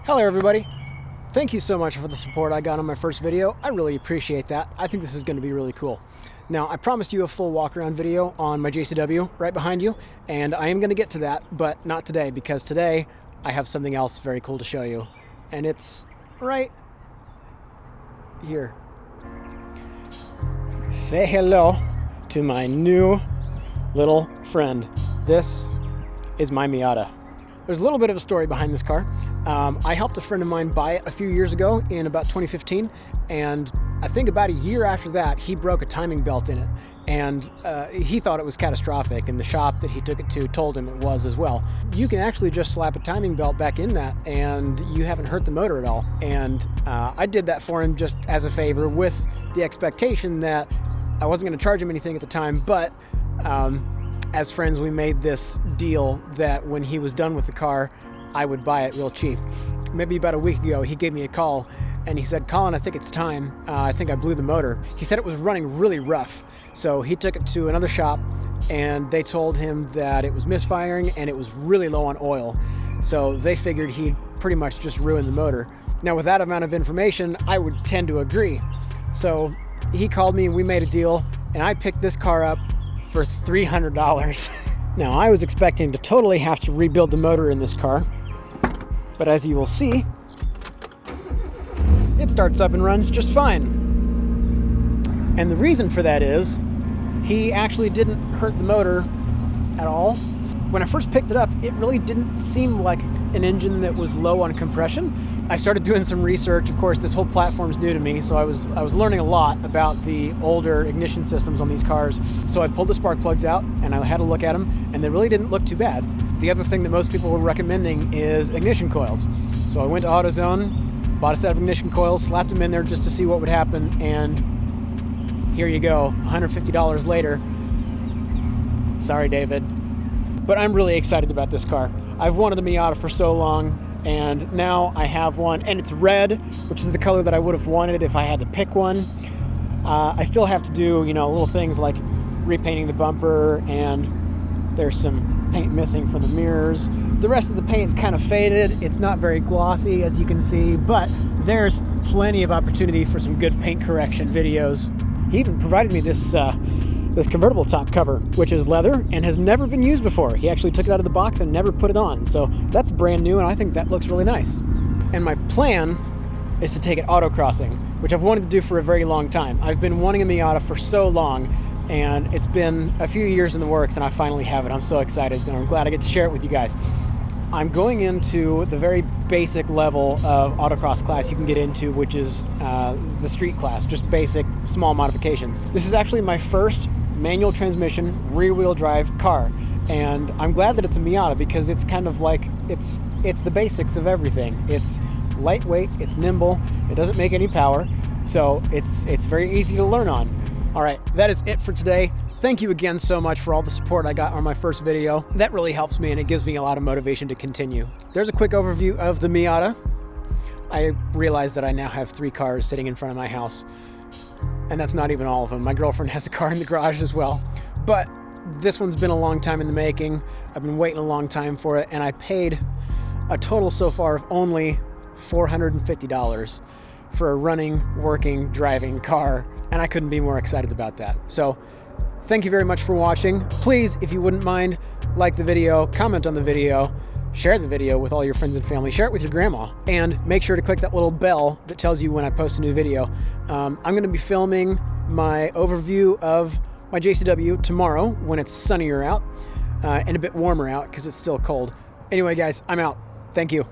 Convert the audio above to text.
Hello everybody. Thank you so much for the support I got on my first video. I really appreciate that. I think this is going to be really cool. Now, I promised you a full walk around video on my JCW right behind you, and I am going to get to that, but not today, because today I have something else very cool to show you. And it's right here. Say hello to my new little friend. This is my Miata. There's a little bit of a story behind this car. I helped a friend of mine buy it a few years ago in about 2015, and I think about a year after that, he broke a timing belt in it, and he thought it was catastrophic, and the shop that he took it to told him it was as well. You can actually just slap a timing belt back in that, and you haven't hurt the motor at all. And I did that for him just as a favor, with the expectation that I wasn't going to charge him anything at the time, but as friends, we made this deal that when he was done with the car, I would buy it real cheap. Maybe about a week ago, he gave me a call and he said, "Colin, I think it's time. I think I blew the motor." He said it was running really rough. So he took it to another shop and they told him that it was misfiring and it was really low on oil. So they figured he'd pretty much just ruined the motor. Now, with that amount of information, I would tend to agree. So he called me and we made a deal, and I picked this car up for $300. Now, I was expecting to totally have to rebuild the motor in this car, but as you will see, it starts up and runs just fine. And the reason for that is he actually didn't hurt the motor at all. When I first picked it up, it really didn't seem like an engine that was low on compression. I started doing some research. Of course, this whole platform's new to me, so I was learning a lot about the older ignition systems on these cars. So I pulled the spark plugs out and I had a look at them, and they really didn't look too bad. The other thing that most people were recommending is ignition coils. So I went to AutoZone, bought a set of ignition coils, slapped them in there just to see what would happen, and here you go, $150 later. Sorry, David. But I'm really excited about this car. I've wanted a Miata for so long, and now I have one, and it's red, which is the color that I would have wanted if I had to pick one. I still have to do, little things like repainting the bumper, and there's some paint missing from the mirrors. The rest of the paint's kind of faded. It's not very glossy, as you can see, but there's plenty of opportunity for some good paint correction videos. He even provided me this convertible top cover, which is leather and has never been used before. He actually took it out of the box and never put it on. So that's brand new, and I think that looks really nice. And my plan is to take it autocrossing, which I've wanted to do for a very long time. I've been wanting a Miata for so long, and it's been a few years in the works, and I finally have it. I'm so excited, and I'm glad I get to share it with you guys. I'm going into the very basic level of autocross class you can get into, which is the street class, just basic small modifications. This is actually my first manual transmission, rear-wheel drive car, and I'm glad that it's a Miata, because it's kind of like it's the basics of everything. It's lightweight, it's nimble, it doesn't make any power, so it's very easy to learn on. All right, that is it for today. Thank you again so much for all the support I got on my first video. That really helps me, and it gives me a lot of motivation to continue. There's a quick overview of the Miata. I realized that I now have 3 cars sitting in front of my house, and that's not even all of them. My girlfriend has a car in the garage as well. But this one's been a long time in the making. I've been waiting a long time for it, and I paid a total so far of only $450 for a running, working, driving car, and I couldn't be more excited about that. So thank you very much for watching. Please, if you wouldn't mind, like the video, comment on the video, share the video with all your friends and family, share it with your grandma, and make sure to click that little bell that tells you when I post a new video. I'm going to be filming my overview of my JCW tomorrow when it's sunnier out and a bit warmer out, because it's still cold. Anyway, guys, I'm out. Thank you.